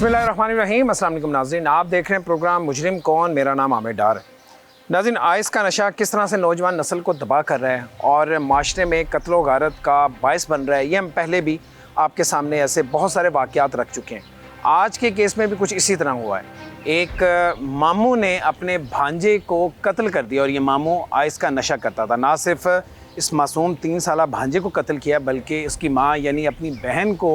बिस्मिल्लाहिर्रहमानिर्रहीम। अस्सलाम वालेकुम नाज़रीन, आप देख रहे हैं प्रोग्राम मुजरिम कौन। मेरा नाम आमिर डार है। नाज़रीन, आइस का नशा किस तरह से नौजवान नस्ल को तबाह कर रहा है और माशरे में कत्ल व गारत का बायस बन रहा है, ये हम पहले भी आपके सामने ऐसे बहुत सारे वाक़यात रख चुके हैं। आज के केस में भी कुछ इसी तरह हुआ है। एक मामू ने अपने भांजे को कत्ल कर दिया और ये मामू आइस का नशा करता था। ना सिर्फ इस मासूम 3 साला भांजे को कत्ल किया बल्कि उसकी माँ यानी अपनी बहन को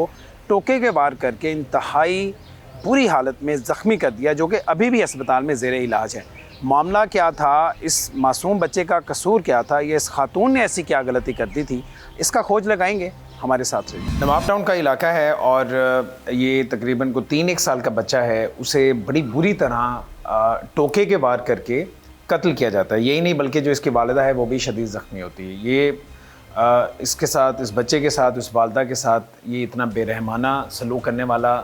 टोके के वार करके इंतहाई बुरी हालत में ज़ख्मी कर दिया, जो कि अभी भी अस्पताल में ज़ेरे इलाज है। मामला क्या था, इस मासूम बच्चे का कसूर क्या था, ये इस खातून ने ऐसी क्या गलती कर दी थी, इसका खोज लगाएंगे। हमारे साथ रहिए। नवाब टाउन का इलाका है और ये तकरीबन को 3-1 साल का बच्चा है, उसे बड़ी बुरी तरह टोके के वार करके कत्ल किया जाता है। यही नहीं बल्कि जो इसकी वालिदा है वो भी शदीद ज़ख्मी होती है। ये इसके साथ, इस बच्चे के साथ, उस वालिदा के साथ ये इतना बेरहमाना सलूक करने वाला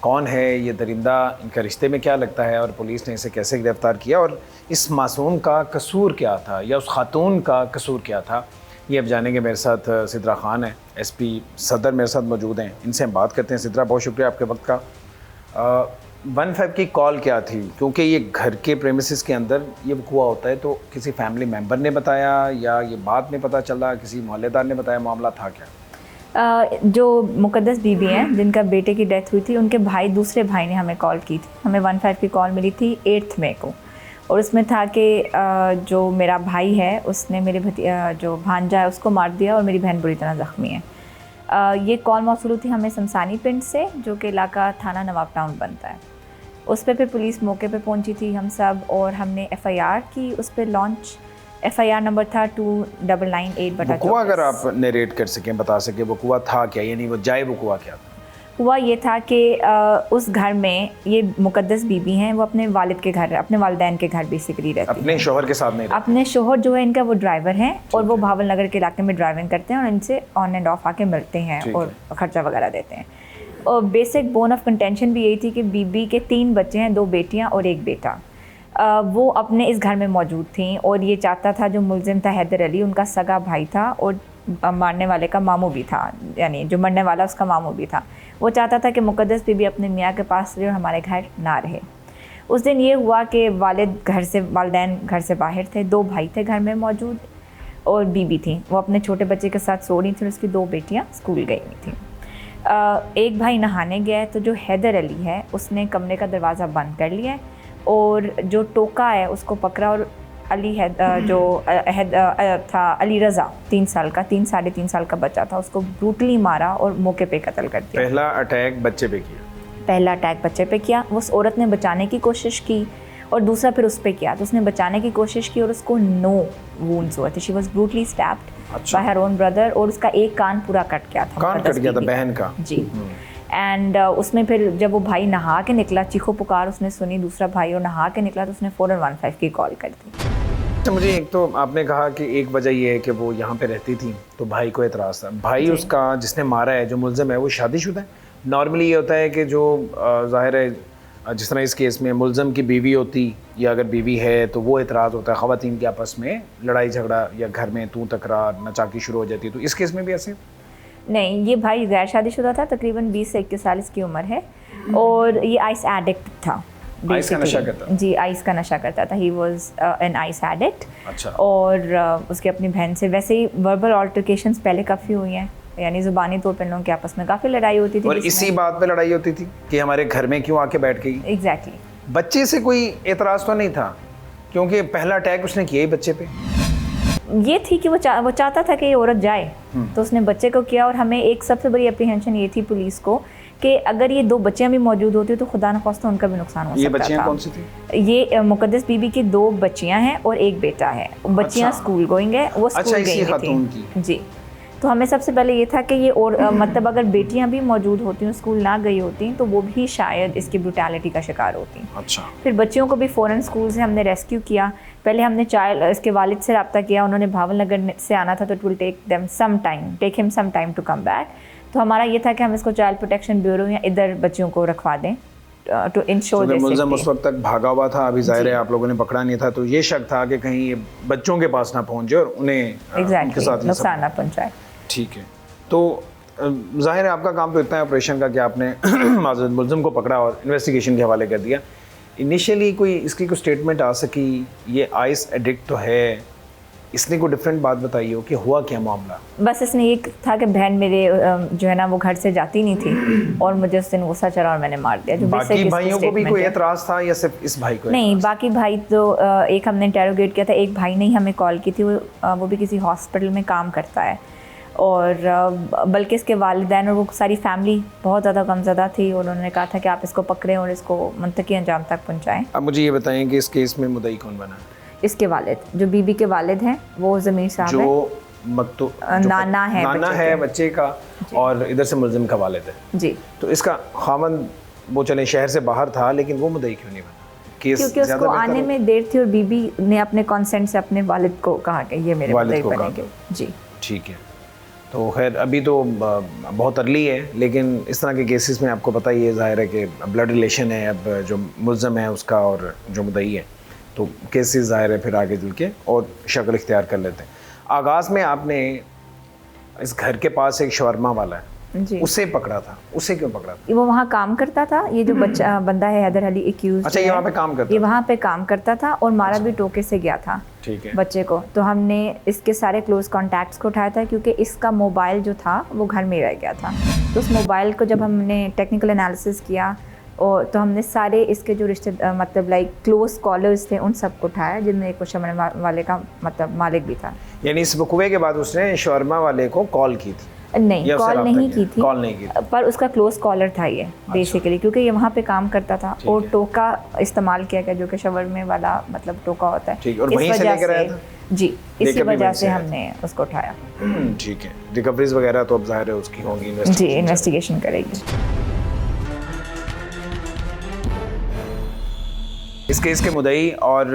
कौन है, ये दरिंदा इनका रिश्ते में क्या लगता है और पुलिस ने इसे कैसे गिरफ़्तार किया और इस मासूम का कसूर क्या था या उस खातून का कसूर क्या था, ये अब जानेंगे। मेरे साथ सिद्रा ख़ान है, SP सदर मेरे साथ मौजूद हैं, इनसे हम बात करते हैं। सिद्रा, बहुत शुक्रिया आपके वक्त का। 15 की कॉल क्या थी, क्योंकि ये घर के प्रेमिसेस के अंदर ये हुआ होता है, तो किसी फैमिली मेम्बर ने बताया या ये बाद में पता चला, किसी मोहल्लेदार ने बताया, मामला था क्या? जो मुकद्दस बीबी हैं जिनका बेटे की डेथ हुई थी, उनके भाई, दूसरे भाई ने हमें कॉल की थी। हमें 15 की कॉल मिली थी 8 मई को और उसमें था कि जो मेरा भाई है उसने मेरे जो भांजा है उसको मार दिया और मेरी बहन बुरी तरह ज़ख्मी है। ये कॉल मौसूल थी हमें शमशानी पिंड से, जो कि इलाका थाना नवाब टाउन बनता है। उस पर फिर पुलिस मौके पे पहुंची थी हम सब और हमने FIR की। उस पर लॉन्च FIR नंबर था 2998/24। वक़ुआ अगर आप नरेट कर सकें, बता सकें वक़ुआ था क्या, यानी वो जाए वक़ुआ क्या था? हुआ ये था कि उस घर में ये मुकद्दस बीबी हैं, वो अपने वालिद के घर, अपने वालिदैन के घर बेसिकली रहती हैं। अपने शोहर के साथ नहीं रहती? अपने शोहर जो है इनका वो ड्राइवर हैं और वो भावल नगर के इलाके में ड्राइविंग करते हैं और इनसे ऑन एंड ऑफ आके मिलते हैं और ख़र्चा वगैरह देते हैं। और बेसिक बोन ऑफ कंटेंशन भी यही थी कि बीबी के 3 बच्चे हैं, 2 बेटियाँ और 1 बेटा। वो अपने इस घर में मौजूद थी और ये चाहता था, जो मुलजिम था हैदर अली, उनका सगा भाई था और मारने वाले का मामू भी था, यानी जो मरने वाला उसका मामू भी था। वो चाहता था कि मुकद्दस बीबी अपने मियाँ के पास रहे और हमारे घर ना रहे। उस दिन ये हुआ कि वालिदैन घर से बाहर थे, 2 भाई थे घर में मौजूद और बीबी थी। वो अपने छोटे बच्चे के साथ सो रही थी और उसकी 2 बेटियाँ स्कूल गई हुई थी। एक भाई नहाने गया है तो जो हैदर अली है उसने कमरे का दरवाज़ा बंद कर लिया और जो टोका है उसको पकड़ा और अली था अली रज़ा 3 साल का, 3-3.5 साल का बच्चा था, उसको ब्रूटली मारा और मौके पे कत्ल कर दिया। पहला अटैक बच्चे पे किया? पहला अटैक बच्चे पे किया। उस औरत ने बचाने की कोशिश की और दूसरा फिर उस पे किया। तो उसने बचाने की कोशिश की और उसको 9 वुंड्स हुए थे। She was brutally stabbed bye her own brother और उसका एक कान पूरा कट गया था। कान कट गया था बहन का? जी। एंड उसमें फिर जब वो भाई नहा के निकला, चीखो पुकार उसने सुनी, दूसरा भाई और नहा के निकला, तो उसने फ़ौरन 15 की कॉल कर दी। तो मुझे एक तो आपने कहा कि एक वजह ये है कि वो यहाँ पे रहती थी तो भाई को एतराज़ था। भाई उसका जिसने मारा है, जो मुलज़िम है, वो शादीशुदा है? नॉर्मली ये होता है कि जो ज़ाहिर है जिस तरह इस केस में मुलज़िम की बीवी होती या अगर बीवी है तो वो एतराज़ होता है, ख़वातीन के आपस में लड़ाई झगड़ा या घर में तू तकरार नचाकी शुरू हो जाती है। तो इस केस में भी ऐसे? नहीं, ये भाई गैर शादीशुदा था, तकरीबन 20 से 21 साल इसकी उम्र है और ये आइस एडिक्ट था। आइस का नशा करता? जी, आइस का नशा करता था। He was an ice addict. अच्छा। और उसके अपनी बहन से वैसे ही वर्बल ऑल्टरकेशंस पहले काफ़ी हुई हैं, यानी ज़ुबानी तौर पर लोगों के आपस में काफ़ी लड़ाई होती थी। और इसी बात पे लड़ाई होती थी कि हमारे घर में क्यों आके बैठ गई? एग्जैक्टली। बच्चे से कोई एतराज़ तो नहीं था, क्योंकि पहला अटैक उसने किया ही बच्चे पे। ये थी कि वो चाहता था कि ये औरत जाए, तो उसने बच्चे को किया। और हमें एक सबसे बड़ी अप्रीहेंशन ये थी पुलिस को कि अगर ये 2 बच्चियाँ भी मौजूद होती तो खुदा न खास्ता उनका भी नुकसान हो सकता था। ये बच्चियाँ कौन सी थी? ये मुकद्दस बीबी की 2 बच्चियाँ हैं और 1 बेटा है। बच्चियाँ स्कूल गोइंग है, वो स्कूल गई थी। जी। तो हमें सबसे पहले ये था कि ये और मतलब अगर बेटियां भी मौजूद होती, स्कूल ना गई होती, तो वो भी शायद इसकी ब्रूटैलिटी का शिकार होती। अच्छा। फिर बच्चियों को भी फ़ौरन स्कूल से हमने रेस्क्यू किया। पहले हमने इसके वालिद से रब्ता किया, उन्होंने भावल नगर से आना था, तो it will take him some time to come back. तो हमारा ये था कि हम इसको चाइल्ड प्रोटेक्शन ब्यूरो या इधर बच्चियों को रखवा दें टू इंश्योर देयर सेफ्टी। मुलज़िम उस वक्त तक भागा हुआ था, अभी ज़ाहिर है आप लोगों ने पकड़ा नहीं था, तो ये शक था कि कहीं ये बच्चों के पास ना पहुंचे और उन्हें उनके साथ नुकसान ना पहुंचाए। ठीक है। तो ज़ाहिर है आपका काम तो इतना है ऑपरेशन का कि आपने माज़ूद मुलज़िम को पकड़ा और इन्वेस्टिगेशन के हवाले कर दिया। इनिशियली कोई इसकी कोई स्टेटमेंट आ सकी, ये आइस एडिक्ट तो है, इसने कोई डिफरेंट बात बताई हो कि हुआ क्या मामला? बस इसने ये था कि बहन मेरे जो है ना वो घर से जाती नहीं थी और मुझे उस दिन गुस्सा चढ़ा और मैंने मार दिया। जो बाकी भाइयों को भी कोई एतराज़ था या सिर्फ इस भाई को? नहीं, बाकी भाई तो एक हमने इंटेरोगेट किया था, एक भाई ने ही हमें कॉल की थी, वो भी किसी हॉस्पिटल में काम करता है और बल्कि इसके वालिदैन और वो सारी फैमिली बहुत ज़्यादा गमज़दा थी और उन्होंने कहा था कि आप इसको पकड़ें और इसको मुंतकी अंजाम तक पहुँचाएँ। अब मुझे ये बताएं कि इस केस में मुद्दई कौन बना? इसके वालिद, जो बीबी के वालिद हैं वो ज़मीर साहब जो नाना है बच्चे का और इधर से मुलजिम का वालिद है जी। तो इसका खामन वो चले शहर से बाहर था, लेकिन वो मुद्दई क्यों नहीं बना? क्योंकि उसको आने में देर थी और बीबी ने अपने कंसेंट से अपने वालिद को कहा कि ये मेरे मुद्दई बनेंगे जी। ठीक है, तो खैर अभी तो बहुत अर्ली है, लेकिन इस तरह के केसेस में आपको पता ही है, ज़ाहिर है कि ब्लड रिलेशन है अब जो मुलज़म है उसका और जो मुद्दई है, तो केसेस ज़ाहिर है फिर आगे चल के और शक्ल इख्तियार कर लेते हैं। आगाज़ में आपने इस घर के पास एक शवरमा वाला है जी, उसे पकड़ा था, उसे क्यों पकड़ा था? वो वहाँ काम करता था, ये जो बच्चा बंदा है हैदर अली एक्यूज। अच्छा, ये वहाँ पे काम करता? ये वहाँ पे काम करता था और मारा भी टोके से गया था। ठीक है। बच्चे को तो हमने इसके सारे क्लोज कॉन्टैक्ट्स को उठाया था क्योंकि इसका मोबाइल जो था वो घर में रह गया था। तो उस मोबाइल को जब हमने टेक्निकल एनालिसिस किया और तो हमने सारे इसके जो रिश्ते मतलब लाइक क्लोज कॉलर्स थे उन सबको उठाया, जिनमें एक शवरमा वाले का मतलब मालिक भी था। यानी इस वकूए के बाद उसने शवरमा वाले को कॉल की थी? नहीं, कॉल नहीं की थी, कॉल नहीं की थी, पर उसका क्लोज कॉलर था ये बेसिकली, क्योंकि ये वहाँ पे काम करता था और टोका इस्तेमाल किया गया जो कि शवरमे वाला मतलब टोका होता है। ठीक, और वहीं से लेकर आया था जी, इसी वजह से हमने उसको उठाया। ठीक है, रिकवरीज वगैरह तो अब ज़ाहिर है उसकी होंगी, जी इन्वेस्टिगेशन करेगी। इस केस के मुद्दई और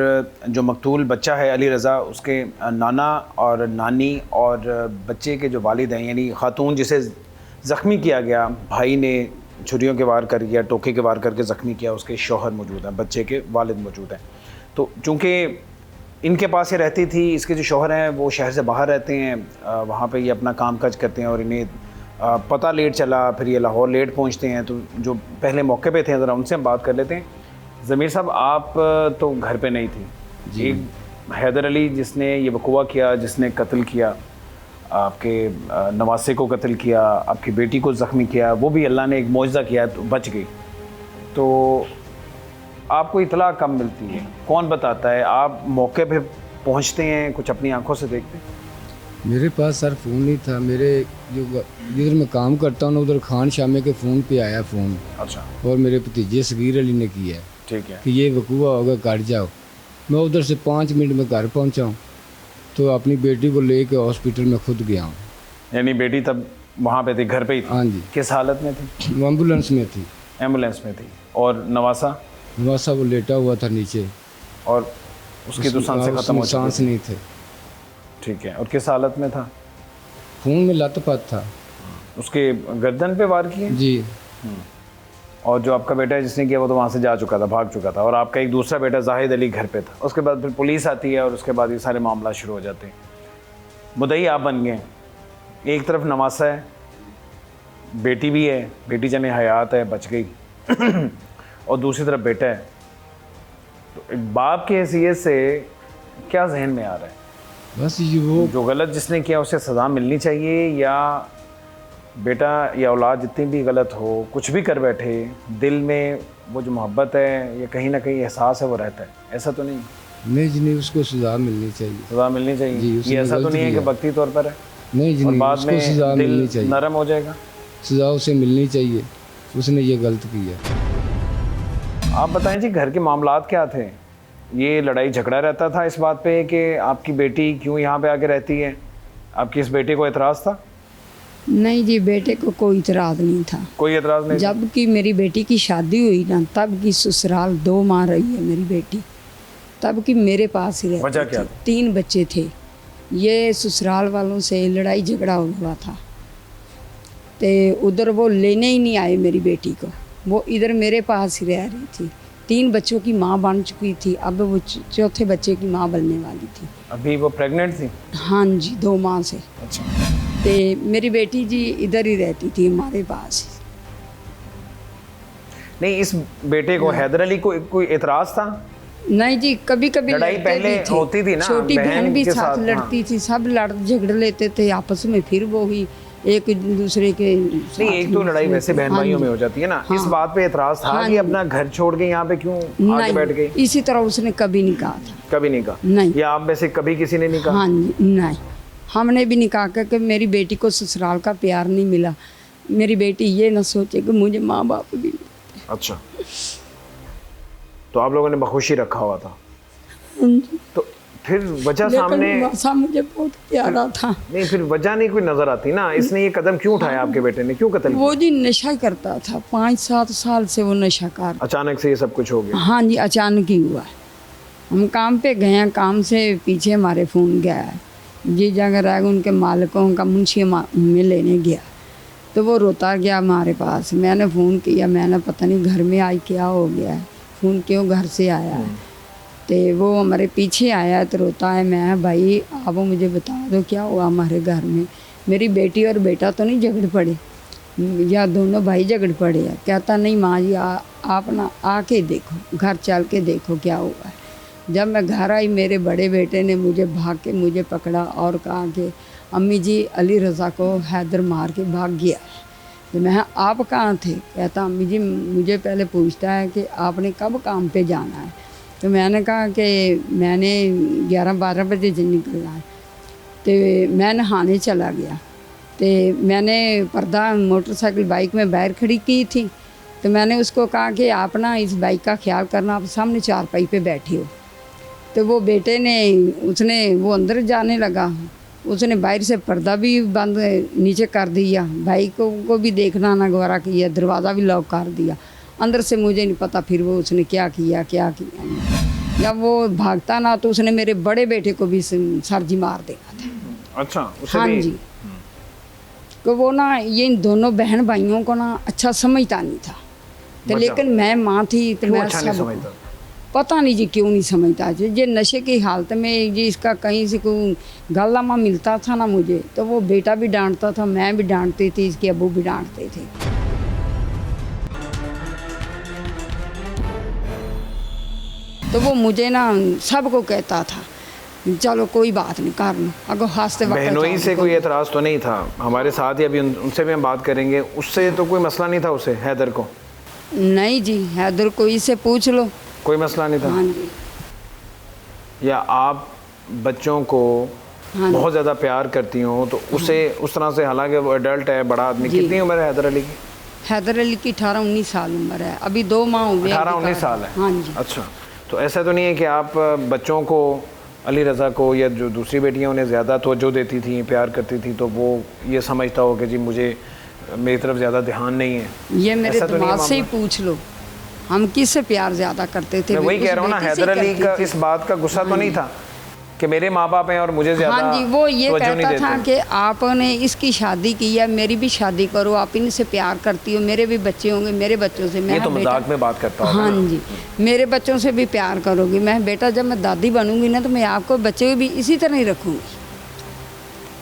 जो मकतूल बच्चा है अली रज़ा, उसके नाना और नानी और बच्चे के जो वालिद हैं, यानी खातून जिसे ज़ख्मी किया गया, भाई ने छुरियों के वार कर किया, टोके के वार करके ज़ख्मी किया, उसके शौहर मौजूद हैं, बच्चे के वालिद मौजूद हैं। तो चूँकि इनके पास ये रहती थी, इसके जो शौहर हैं वो शहर से बाहर रहते हैं, वहाँ पे ये अपना काम काज करते हैं और इन्हें पता लेट चला, फिर ये लाहौर लेट पहुँचते हैं। तो जो पहले मौके पे थे ज़रा उनसे हम बात कर लेते हैं। ज़मीर साहब, आप तो घर पे नहीं थी, एक हैदर अली जिसने ये वकूआ किया, जिसने कत्ल किया, आपके नवासे को कत्ल किया, आपकी बेटी को ज़ख्मी किया, वो भी अल्लाह ने एक मौजज़ा किया तो बच गई। तो आपको इतला कब मिलती है, कौन बताता है? आप मौके पे पहुंचते हैं, कुछ अपनी आंखों से देखते हैं? मेरे पास सर फ़ोन नहीं था, मेरे जो जिधर मैं काम करता हूँ ना उधर खान शामे के फ़ोन पे आया फ़ोन। अच्छा। और मेरे भतीजे सगीर अली ने किया है। ठीक है। कि ये वकूआ होगा, काट जाओ। मैं उधर से 5 मिनट में घर पहुँचा हूँ तो अपनी बेटी को लेके हॉस्पिटल में खुद गया हूँ। यानी बेटी तब वहाँ पे थी, घर पे ही थी? हाँ जी। किस हालत में थी? वो एम्बुलेंस में थी। एम्बुलेंस में थी। और नवासा? नवासा वो लेटा हुआ था नीचे और उसकी तो सांसें खत्म हो चुकी? सांस नहीं थे। ठीक है। और किस हालत में था? खून में लथपथ था। उसके गर्दन पे वार किए? जी। और जो आपका बेटा है जिसने किया वो तो वहाँ से जा चुका था, भाग चुका था, और आपका एक दूसरा बेटा जाहिद अली घर पे था। उसके बाद फिर पुलिस आती है और उसके बाद ये सारे मामला शुरू हो जाते हैं। मुद्दई आप बन गए, एक तरफ नवासा है, बेटी भी है, बेटी जाने हयात है, बच गई और दूसरी तरफ बेटा है। तो एक बाप की हैसियत से क्या जहन में आ रहा है? बस ये वो जो गलत जिसने किया उसे सज़ा मिलनी चाहिए, या बेटा या औलाद जितनी भी गलत हो, कुछ भी कर बैठे, दिल में वो जो मोहब्बत है या कहीं ना कहीं एहसास है वो रहता है, ऐसा तो नहीं? नहीं जी नहीं, उसको सज़ा मिलनी चाहिए। सज़ा मिलनी चाहिए। ये ऐसा तो नहीं है कि वक्ती तौर पर है? नहीं जी, और बाद में सज़ा मिलनी चाहिए, नरम हो जाएगा। सज़ा उसे मिलनी चाहिए, उसने ये गलत किया। आप बताएं जी, घर के मामलात क्या थे? ये लड़ाई झगड़ा रहता था इस बात पे कि आपकी बेटी क्यों यहाँ पे आके रहती है? आपकी इस बेटे को एतराज़ था? नहीं जी, बेटे को कोई इतराज़ नहीं था। कोई एतराज़ नहीं? जब कि मेरी बेटी की शादी हुई ना, तब की ससुराल 2 माह रही है मेरी बेटी, तब कि मेरे पास ही रहती वजह क्या थी। 3 बच्चे थे। ये ससुराल वालों से लड़ाई झगड़ा हुआ था तो उधर वो लेने ही नहीं आए मेरी बेटी को, वो इधर मेरे पास ही रह रही थी। 3 बच्चों की माँ बन चुकी थी, अब वो चौथे बच्चे की माँ बनने वाली थी। अभी वो प्रेग्नेंट थी? हाँ जी, 2 माह से। अच्छा। तो मेरी बेटी जी इधर ही रहती थी हमारे पास। नहीं, इस बेटे को हैदर अली को कोई एतराज था? नहीं जी, कभी कभी लड़ाई लड़ते पहले भी थे। होती थी ना, छोटी बहन भी के साथ साथ, लड़ती थी, सब लड़ झगड़ लेते थे आपस में, फिर वो ही एक दूसरे के नहीं, एक तो लड़ाई वैसे बहन भाइयों में हो जाती है ना। इस बात पे एतराज था कि अपना घर छोड़ के यहाँ पे क्यों आके बैठ गई? नहीं, इसी तरह उसने कभी नहीं कहा था। कभी नहीं कहा? नहीं। या आप वैसे कभी किसी ने नहीं कहा? हाँ जी, नहीं, हमने भी नहीं कहा कि मेरी बेटी को ससुराल का प्यार नहीं मिला, मेरी बेटी ये ना सोचे कि मुझे माँ बाप भी। अच्छा, तो आप लोगों ने बखुशी रखा हुआ था। तो फिर वजह सामने, लेकिन मुझे बहुत प्यारा था। नहीं, फिर वजह नहीं कोई नजर आती ना, इसने ये कदम क्यों उठाया आपके बेटे ने, क्यों कत्ल किया? वो जी नशा करता था, 5-7 साल से वो नशा कर। अचानक से ये सब कुछ हो गया? हाँ जी, अचानक ही हुआ। हम काम पे गए हैं, काम से पीछे हमारे फ़ोन गया है, जी जगह रह उनके मालिकों का मुंशी में लेने गया, तो वो रोता गया हमारे पास। मैंने फ़ोन किया, मैंने पता नहीं घर में आई क्या हो गया है, फ़ोन क्यों घर से आया है। तो वो हमारे पीछे आया तो रोता है, मैं भाई आप मुझे बता दो क्या हुआ हमारे घर में, मेरी बेटी और बेटा तो नहीं झगड़ पड़े या दोनों भाई झगड़ पड़े हैं? कहता नहीं माँ जी आप ना आके देखो, घर चल के देखो क्या हुआ है। जब मैं घर आई, मेरे बड़े बेटे ने मुझे भाग के मुझे पकड़ा और कहा कि अम्मी जी अली रज़ा को हैदर मार के भाग गया। तो मैं आप कहाँ थे? कहता अम्मी जी मुझे पहले पूछता है कि आपने कब काम पे जाना है। तो मैंने कहा कि मैंने 11-12 बजे निकलना है। तो मैं नहाने चला गया, तो मैंने पर्दा मोटरसाइकिल बाइक में बाहर खड़ी की थी, तो मैंने उसको कहा कि आप ना इस बाइक का ख्याल करना, आप सामने चारपाई पे बैठे हो। तो वो बेटे ने उसने वो अंदर जाने लगा, उसने बाहर से पर्दा भी बंद नीचे कर दिया, बाइक को भी देखना ना गवारा किया, दरवाज़ा भी लॉक कर दिया। अंदर से मुझे नहीं पता फिर वो उसने क्या किया। जब वो भागता ना तो उसने मेरे बड़े बेटे को भी सरजी मार देगा था। अच्छा, उसे हाँ भी? जी, तो वो ना ये इन दोनों बहन भाइयों को ना अच्छा समझता नहीं था। तो लेकिन मैं माँ थी तो मैं अच्छा नहीं सब समझता? पता नहीं जी क्यों नहीं समझता जी। ये नशे की हालत में जी इसका कहीं से कोई गलनामा मिलता था ना मुझे, तो वो बेटा भी डांटता था, मैं भी डांटती थी, इसके अबू भी डांटते थे। तो वो मुझे ना सबको कहता था चलो कोई बात नहीं कर लो, अगर हंसते वक्त बहनोई से कोई एतराज़ तो नहीं था? हमारे साथ ही अभी उनसे भी हम बात करेंगे, उससे तो कोई मसला नहीं था उसे, हैदर को? नहीं जी, हैदर को इससे पूछ लो, कोई मसला नहीं था? हाँ जी। या आप बच्चों को हाँ बहुत ज़्यादा प्यार करती हो तो उसे उस तरह से, हालांकि वो एडल्ट है, बड़ा आदमी, कितनी उम्र है हैदर अली की? हैदर अली की 18-19 साल उम्र है, अभी 2 माह हुए। 18-19 साल है? हाँ जी। अच्छा, तो ऐसा तो नहीं है कि आप बच्चों को, अली रज़ा को या जो दूसरी बेटियां उन्हें ज़्यादा तवज्जो देती थी, प्यार करती थी, तो वो ये समझता हो कि जी मुझे मेरी तरफ ज़्यादा ध्यान नहीं है? ये मेरे ऐसा तो नहीं है दिमाग से ही मामला? पूछ लो, हम किससे प्यार ज़्यादा करते थे? मैं वही उस कह रहा हूँ ना, बेटी से हैदर अली करती का थी। इस बात का गुस्सा तो नहीं था कि मेरे माँ बाप हैं और मुझे ज़्यादा हाँ जी, वो ये तवज्जो नहीं कहता था देते? कि आपने इसकी शादी की है, मेरी भी शादी करो, आप इनसे प्यार करती हो, मेरे भी बच्चे होंगे, मेरे बच्चों से मैं ये तो बेटा, मजाक में बात करता हूँ। हाँ जी, मेरे बच्चों से भी प्यार करोगी। मैं बेटा जब मैं दादी बनूंगी ना तो मैं आपको बच्चे भी इसी तरह ही रखूँगी,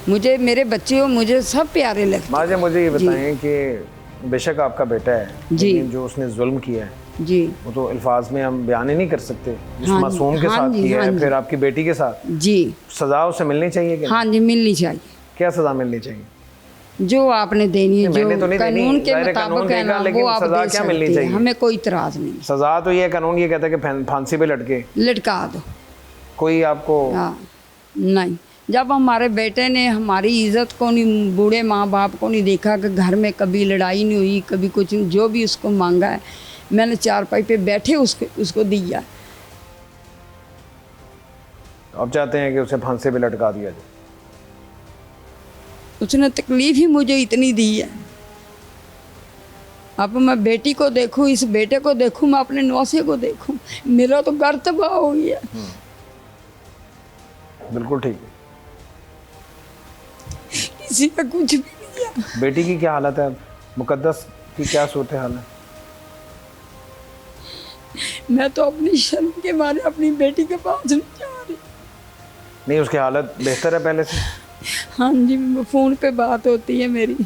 मुझे मेरे बच्चे हो मुझे सब प्यारे लगते माँ जी मुझे ये जी। बताएं कि बेशक आपका बेटा है, जी। लेकिन जो उसने जुल्म किया है जी। वो तो अल्फाज में हम बयान ही नहीं कर सकते। जिस हाँ जी, मासूम के हाँ साथ जी, किया हाँ है, जी। फिर आपकी बेटी के साथ, जी सजा उसे मिलनी चाहिए कि हाँ जी, मिलनी चाहिए, क्या सजा मिलनी चाहिए? जो आपने देनी है, नहीं, मैंने जो तो नहीं देनी, कानून के ज़ाहिर है कानून मुताबिक है देगा, ना लेकिन वो आप सजा दे क्या मिलनी सकते हैं, चाहिए? हमें कोई इतराज़ नहीं, सजा तो ये कानून ये कहता है कि फांसी पे लटके, लटका दो। कोई आपको हाँ नहीं, जब हमारे बेटे ने हमारी इज्जत को नहीं, बूढ़े माँ बाप को नहीं देखा कि घर में कभी लड़ाई नहीं हुई, कभी कुछ नहीं, जो भी उसको मांगा है मैंने चारपाई पे बैठे उसको दिया। अब चाहते हैं कि उसे फांसी पे लटका दिया जाए? उसने तकलीफ ही मुझे इतनी दी है, अब मैं बेटी को देखूं, इस बेटे को देखूं, मैं अपने नौसे को देखूं, मेरा तो घर तबाह हो गया। बिल्कुल ठीक है। किसी का कुछ भी नहीं है। बेटी की क्या हालत है? मुकद्दस की क्या सूरत हाल है? मैं तो अपनी शर्म के मारे अपनी बेटी के पास नहीं जा रही। नहीं, उसकी हालत बेहतर है पहले से? हाँ जी, फ़ोन पे बात होती है मेरी।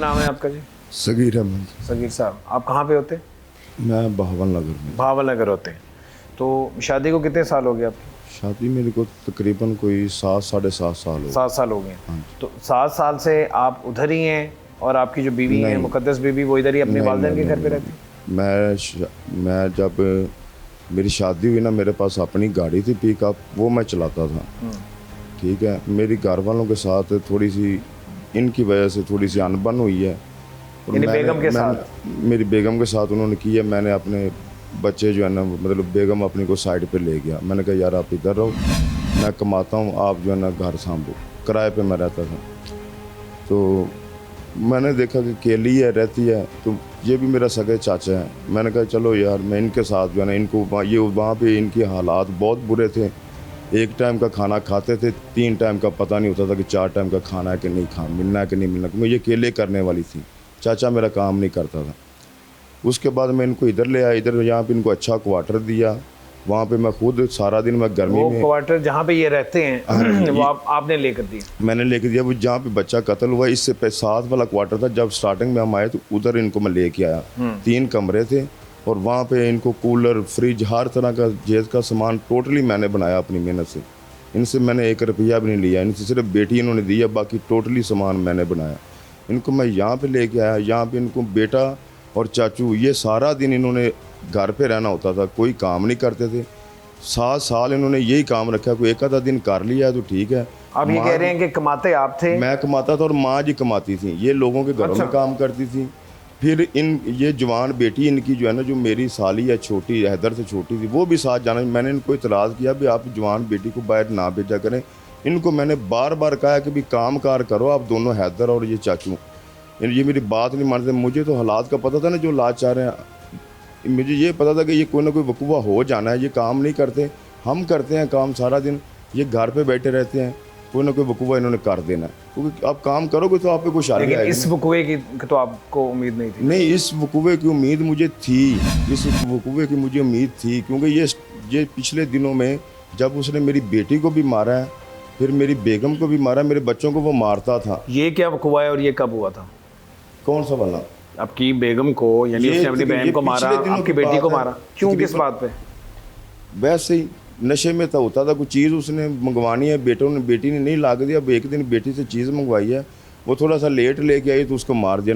नाम है आपका जी? सगीर अहमद। सगीर साहब, आप कहाँ पे होते? मैं बहावल नगर में। भावल नगर होते हैं। तो शादी को कितने साल हो गए आपकी? शादी मेरे को तकरीबन कोई 7 साढ़े 7 साल हो 7 साल हो गए। हाँ जी। तो 7 साल से आप उधर ही हैं और आपकी जो बीवी है नहीं। मुकद्दस बीवी वो इधर ही अपने नहीं, वालिदैन के नहीं, घर पे नहीं, रहती है? मैं जब मेरी शादी हुई ना, मेरे पास अपनी गाड़ी थी पिकअप, वो मैं चलाता था। ठीक है, मेरी घर वालों के साथ थोड़ी सी इनकी वजह से थोड़ी सी अनबन हुई है। और यानी मैंने- बेगम के मैंने- साथ? मेरी बेगम के साथ उन्होंने की है। मैंने अपने बच्चे जो है ना, मतलब बेगम अपनी को साइड पे ले गया। मैंने कहा यार आप इधर रहो, मैं कमाता हूँ, आप जो है ना घर संभो। किराए पे मैं रहता था। तो मैंने देखा कि अकेली है, रहती है, तो ये भी मेरा सगे चाचा है। मैंने कहा चलो यार मैं इनके साथ जो है ना, इनको ये वहाँ पे इनके हालात बहुत बुरे थे। एक टाइम का खाना खाते थे, 3 टाइम का पता नहीं होता था कि 4 टाइम का खाना है कि नहीं, मिलना है कि नहीं मिलना। मुझे अकेले करने वाली थी, चाचा मेरा काम नहीं करता था। उसके बाद मैं इनको इधर ले आया, इधर यहाँ पे इनको अच्छा क्वार्टर दिया। वहाँ पे मैं खुद सारा दिन मैं गर्मी वो में क्वार्टर जहाँ पे ये रहते हैं वो आपने लेकर दिया? मैंने लेके दिया। वो जहाँ पे बच्चा कत्ल हुआ, इससे साथ वाला क्वार्टर था। जब स्टार्टिंग में हम आए तो उधर इनको मैं लेके आया। 3 कमरे थे और वहाँ पे इनको कूलर, फ्रिज, हर तरह का जेज का सामान टोटली मैंने बनाया अपनी मेहनत से। इनसे मैंने 1 रुपया भी नहीं लिया, इनसे सिर्फ बेटी इन्होंने दी है, बाकी टोटली सामान मैंने बनाया। इनको मैं यहाँ पे लेके आया। यहाँ पे इनको बेटा और चाचू, ये सारा दिन इन्होंने घर पे रहना होता था, कोई काम नहीं करते थे। 7 साल इन्होंने यही काम रखा। कोई एक आधा दिन कर लिया तो ठीक है। आप ये कह रहे हैं कि कमाते आप थे? मैं कमाता था और माँ जी कमाती थी। ये लोगों के घरों में काम करती थी। फिर ये जवान बेटी इनकी जो है ना, जो मेरी साली है छोटी, हैदर से छोटी थी, वो भी साथ जाना। मैंने इनको इतराज़ किया भी आप जवान बेटी को बाहर ना भेजा करें। इनको मैंने बार बार कहा कि भी काम कार करो आप दोनों, हैदर और ये चाचू। ये मेरी बात नहीं मानते। मुझे तो हालात का पता था ना जो लाज चाह रहे हैं। मुझे ये पता था कि ये कोई ना कोई वकूवा हो जाना है। ये काम नहीं करते, हम करते हैं काम सारा दिन। ये घर पे बैठे रहते हैं, कोई ना कोई वकूवा इन्होंने कर देना है। क्योंकि आप काम करोगे तो आप पे खुशहाली लेकिन आएगी। इस वकूए की तो आपको उम्मीद नहीं थी? नहीं, इस वकूवे की उम्मीद मुझे थी। इस वकूवे की मुझे उम्मीद थी क्योंकि ये पिछले दिनों में जब उसने मेरी बेटी को भी मारा है, फिर मेरी बेगम को भी मारा, मेरे बच्चों को वो मारता था। ये क्या वकूआ है और ये कब हुआ था? कौन सा वाला? आपकी बेगम को, यानी उसने अपनी बहन को मारा, आपकी बेटी को मारा, क्यों, किस बात पे? वैसे ही नशे में था, होता था कोई चीज़ उसने मंगवानी है, बेटी ने नहीं लाग दिया। अब एक दिन बेटी से चीज़ मंगवाई है, वो थोड़ा सा लेट लेके आई तो उसको मार दिया।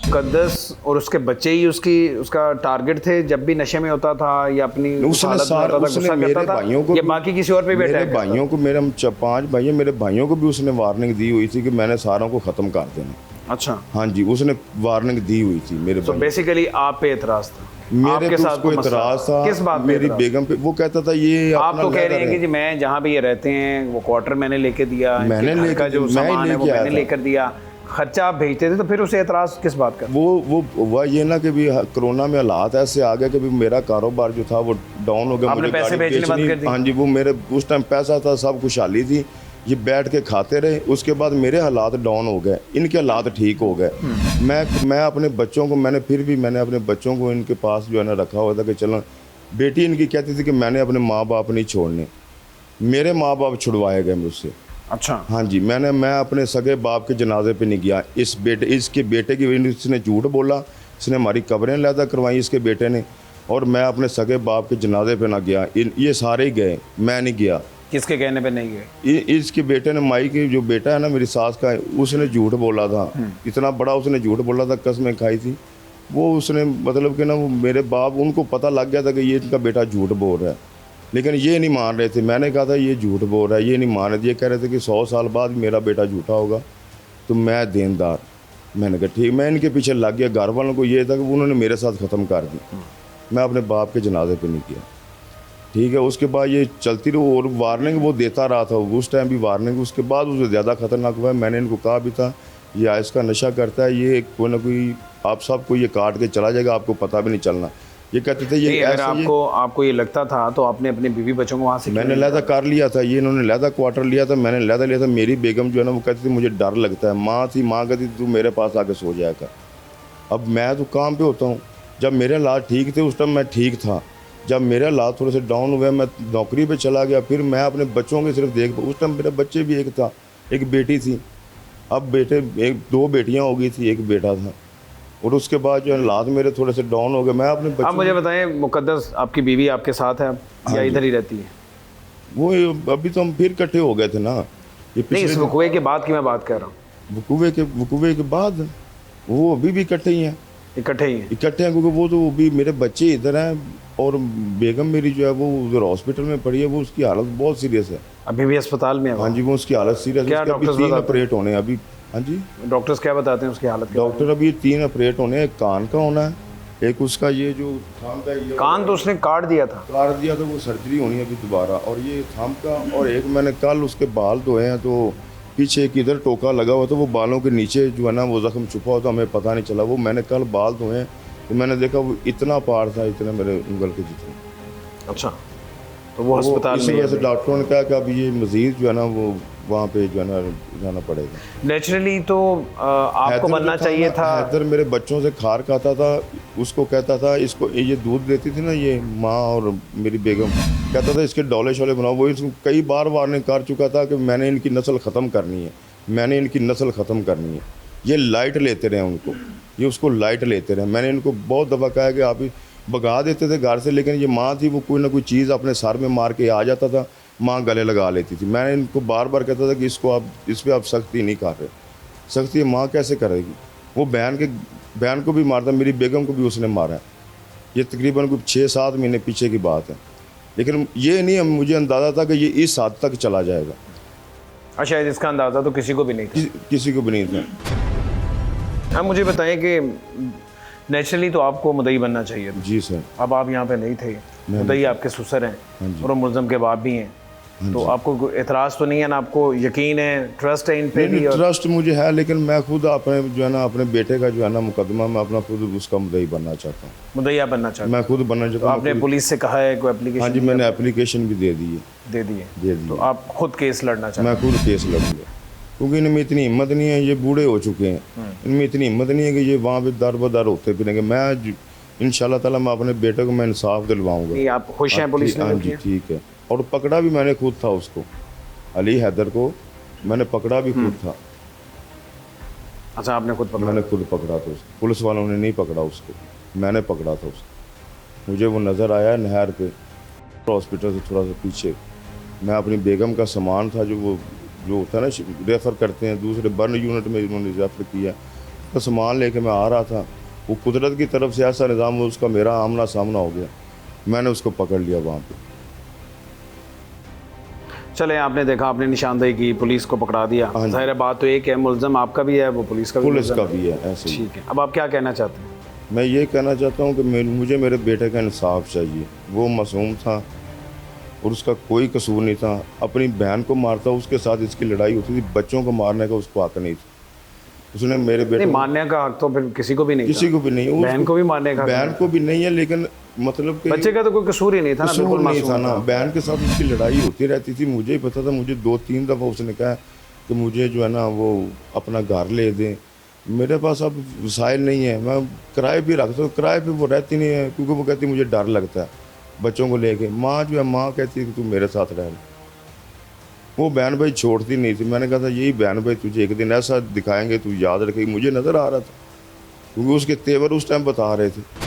मुकद्दस और उसके बच्चे ही उसका टारगेट थे जब भी नशे में होता था या अपनी उसने हालत में सारा होता था, उसने गुस्सा मेरे करता था, भाइयों को या भी- बाकी किसी और पे भी मेरे अटैक करता भाइयों को, मेरे हम 5 भाई हैं, मेरे भाइयों को भी उसने वार्निंग दी हुई थी कि मैंने सारों को ख़त्म कर देना। था? अच्छा, हाँ जी, उसने वार्निंग दी हुई थी मेरे तो भाइयों। बेसिकली आप पे एतराज था? मेरे आपके तो साथ उसको कोई मसला इतराज था। किस बात पे मेरी एतराज? बेगम पे वो कहता था ये आप अपना तो कह रहे हैं लेकर कि जी मैं जहाँ भी ये रहते हैं वो क्वार्टर मैंने लेके दिया, मैंने इनके घर का लेके- जो मैं ही सामान है वो लेके आया मैंने था। लेकर दिया, खर्चा आप भेजते थे, तो फिर उसे एतराज किस बात का? वो हुआ ये ना कि भी कोरोना में हालात ऐसे आ गए कि भी मेरा कारोबार जो था वो डाउन हो गया। आपने मुझे पैसे गाड़ी भेजने बंद बेचनी- कर दिए? हाँ जी, वो मेरे उस टाइम पैसा था, सब खुशहाली थी, ये बैठ के खाते रहे। उसके बाद मेरे हालात डाउन हो गए, इनके हालात ठीक हो गए। मैं अपने बच्चों को मैंने अपने बच्चों को इनके पास जो है ना रखा हुआ था कि चलो। बेटी इनकी कहती थी कि मैंने अपने माँ बाप नहीं छोड़ने, मेरे माँ बाप छुड़वाए गए मुझसे। अच्छा, हाँ जी, मैं अपने सगे बाप के जनाजे पे नहीं गया। इसके बेटे की वजह से इसने झूठ बोला, इसने हमारी कब्रें लैदा करवाई इसके बेटे ने, और मैं अपने सगे बाप के जनाजे पे ना गया। ये सारे ही गए, मैं नहीं गया। किसके कहने पे नहीं गए? इसके बेटे ने, माई की जो बेटा है ना मेरी सास का, उसने झूठ बोला था। इतना बड़ा उसने झूठ बोला था, कसमें खाई थी वो उसने। मतलब कि ना वो मेरे बाप, उनको पता लग गया था कि ये इनका बेटा झूठ बोल रहा है, लेकिन ये नहीं मान रहे थे। मैंने कहा था ये झूठ बोल रहा है, ये नहीं मान रहे थे। ये कह रहे थे कि 100 साल बाद मेरा बेटा झूठा होगा तो मैं देनदार। मैंने कहा ठीक। मैं इनके पीछे लग गया। घर वालों को ये था कि उन्होंने मेरे साथ ख़त्म कर दी। मैं अपने बाप के जनाजे पे नहीं किया। ठीक है, उसके बाद ये चलती रही और वार्निंग वो देता रहा था उस टाइम भी वार्निंग। उसके बाद उसे ज़्यादा ख़तरनाक हुआ है। मैंने इनको कहा भी था ये आइस का नशा करता है, ये कोई ना कोई आप सबको ये काट के चला जाएगा, आपको पता भी नहीं चलना। ये कहते थे ये अगर ऐसा आपको ये लगता था तो आपने अपने बीवी बच्चों को वहाँ से मैंने लहदा कर लिया था। ये इन्होंने लहदा क्वार्टर लिया था, मैंने लहदा लिया था। मेरी बेगम जो है ना वो कहती थी मुझे डर लगता है। माँ थी, माँ कहती थी तू मेरे पास आके सो जाया कर। अब मैं तो काम पे होता हूँ, जब मेरे हालात ठीक थे उस टाइम मैं ठीक था। जब मेरे हालात थोड़े से डाउन हुए, मैं नौकरी पे चला गया, फिर मैं अपने बच्चों के सिर्फ देख, उस टाइम मेरे बच्चे भी एक था, एक बेटी थी। अब बेटे एक 2 बेटियां हो गई थी, एक बेटा था। और उसके बाद जो हालात मेरे थोड़े से डाउन हो गए, मैं अपने आप बच्चों मुझे बताएं, मुकद्दस आपकी बीवी आपके साथ है अब या इधर ही रहती है? वो अभी तो हम फिर इकट्ठे हो गए थे ना, ये नहीं, इस पिछले वकूए के बाद की मैं बात कर रहा हूँ। वकूवे के बाद वो अभी भी इकट्ठे ही हैं। इकट्ठे ही हैं। इकट्ठे हैं क्योंकि वो तो भी मेरे बच्चे इधर हैं और बेगम मेरी जो है वो उधर हॉस्पिटल में पड़ी है। वो उसकी हालत बहुत सीरियस है। अभी भी अस्पताल में है वो? हाँ जी, वो उसकी हालत सीरियस है। क्या उसके अभी डॉक्टर्स 3 बताते हैं? ऑपरेट होने हैं अभी। हाँ जी, डॉक्टर्स क्या बताते हैं उसकी हालत के बारे डॉक्टर अभी 3 ऑपरेट होने हैं। एक कान का होना है, एक उसका ये जो थंब का में? कान तो उसने काट दिया था। काट दिया, तो वो सर्जरी होनी है अभी दोबारा। और ये थंब का, और एक मैंने कल उसके बाल धोए हैं, तो पीछे एक इधर टोका लगा हुआ, तो वो बालों के नीचे जो है ना वो जख्म छुपा हुआ, तो हमें पता नहीं चला। वो मैंने कल बाल धोए हैं, तो मैंने देखा वो इतना पार था, इतने मेरे उंगल के जितने। अच्छा, तो वो अस्पताल इसी में वजह से है। डॉक्टरों ने कहा कि अब ये मजीद जो है ना वो वहाँ पे जो है ना जाना पड़ेगा। नेचुरली तो आपको हैदर बनना जो चाहिए ना, था। हैदर मेरे बच्चों से खार खाता था, उसको कहता था, इसको ये दूध देती थी ना ये माँ और मेरी बेगम, कहता था इसके डोले शोले बनाओ। वो इसको कई बार वार्निंग कर चुका था कि मैंने इनकी नस्ल ख़त्म करनी है, मैंने इनकी नस्ल ख़त्म करनी है। ये लाइट लेते रहे उनको, ये उसको लाइट लेते रहे। मैंने इनको बहुत दफ़ा कहा कि आप ही भगा देते थे घर से, लेकिन ये माँ थी, वो कोई ना कोई चीज़ अपने सर में मार के आ जाता था, माँ गले लगा लेती थी। मैंने इनको बार बार कहता था कि इसको आप, इस पर आप सख्ती नहीं कर रहे, सख्ती माँ कैसे करेगी। वो बहन को भी मारता, मेरी बेगम को भी उसने मारा है। ये तकरीबन कुछ 6-7 महीने पीछे की बात है, लेकिन ये नहीं मुझे अंदाज़ा था कि ये इस हद तक चला जाएगा। अच्छा, इसका अंदाज़ा तो किसी को भी नहीं था। किसी को भी नहीं था। अब मुझे बताएं कि नेचुरली तो आपको मुदई बनना चाहिए था। जी सर। अब आप यहाँ पे नहीं थे, मुदई आपके ससुर हैं और मुलज़म के बाप भी हैं, तो आपको कोई एतराज़ तो नहीं है ना? आपको यकीन है, ट्रस्ट है इन पे भी? ट्रस्ट मुझे है, लेकिन मैं खुद अपने जो है ना अपने बेटे का जो है ना मुकदमा, मैं अपना खुद उसका मुदई बनना चाहता हूँ। मुदैया बनना चाहते मैं खुद बनना चाहता हैं? हूँ। आपने पुलिस से कहा है कोई एप्लीकेशन? हाँ जी, मैंने एप्लीकेशन भी दे दी है। दे दी है? दे दी तो है। आप खुद केस लड़ना चाहते मैं खुद केस लड़ूंगा, क्योंकि इनमें इतनी हिम्मत नहीं है, ये बूढ़े हो चुके हैं, इनमें इतनी हिम्मत नहीं है कि ये वहाँ पे दर बदर होते फिरेंगे। मैं इंशाल्लाह ताला मैं अपने बेटे को मैं इंसाफ दिलवाऊंगा। हैं? आप खुश हैं पुलिस ने हाँ जो जी किया? ठीक है। और पकड़ा भी मैंने खुद था उसको, अली हैदर को मैंने पकड़ा भी खुद था। अच्छा, आपने खुद पकड़ा? मैंने खुद पकड़ा था उसको, पुलिस वालों ने नहीं पकड़ा उसको, मैंने पकड़ा था उसको। मुझे वो नज़र आया नहर पे, हॉस्पिटल से थोड़ा सा पीछे। मैं अपनी बेगम का सामान था जो होता है ना रेफ़र करते हैं दूसरे बर्न यूनिट में, उन्होंने रेफ़र किया, तो सामान लेके मैं आ रहा था। वो कुदरत की तरफ से ऐसा निज़ाम, उसका मेरा आमना सामना हो गया, मैंने उसको पकड़ लिया वहाँ पे। चले, आपने देखा, आपने निशानदेही की, पुलिस को पकड़ा दिया। हाँ जी। ज़ाहिर बात तो एक है, मुलज़म आपका भी है, वो पुलिस का भी पुलिस मुलज़म का भी है, ऐसे ही। ठीक है, अब आप क्या कहना चाहते हैं? मैं ये कहना चाहता हूँ कि मुझे मेरे बेटे का इंसाफ चाहिए। वो मासूम था और उसका कोई कसूर नहीं था। अपनी बहन को मारता, उसके साथ इसकी लड़ाई होती थी, बच्चों को मारने का उसको हक नहीं था। उसने मेरे बेटे नहीं, मारने का हक तो फिर किसी को भी नहीं किसी था। को भी नहीं, बहन को भी मारने का हक बहन नहीं। को भी नहीं है, लेकिन मतलब कि बच्चे का तो कोई कसूर ही नहीं था ना, कसूर बिल्कुल नहीं मासूम था ना। था। बहन के साथ उसकी लड़ाई होती रहती थी, मुझे ही पता था। मुझे 2-3 दफ़ा उसने कहा कि मुझे जो है ना वो अपना घर ले दें। मेरे पास अब वसाइल नहीं है, मैं किराए भी रखता हूँ, किराए पे वो रहती नहीं है, क्योंकि वो कहती मुझे डर लगता है बच्चों को लेके। माँ जो है, माँ कहती है कि तू मेरे साथ रह। वो बहन भाई छोड़ती नहीं थी। मैंने कहा था यही बहन भाई तुझे एक दिन ऐसा दिखाएंगे, तू याद रखेगी। मुझे नज़र आ रहा था, क्योंकि उसके तेवर उस टाइम बता रहे थे।